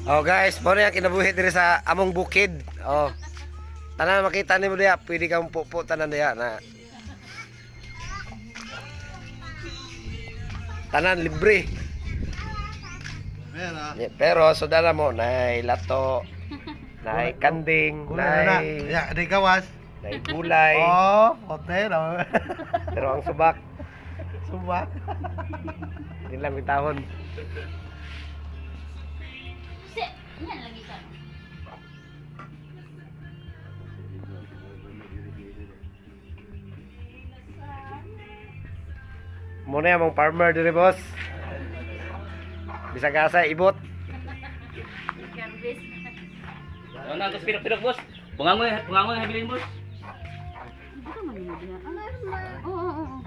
Oh guys, mo na yung kinabuhi diri sa among bukid. Oh. Tanan makita nimo diya, pwede kang pupo tanan diya na. Tanan libre. Pero sudara mo nay lato, nay kanding, nay Ya, di gawas. nay gulay. Oh, hotel. Pero ang subak, Subak. hindi lang bitahon. Yan lagi ka. Muna yung mga farmer diri boss. Bisa gasa ibot. Garbis. Ano na, tapos pinok-pinok, boss. Bungangoy ang habilin, boss. Hindi ka man yun diha. Oo, oo, oo.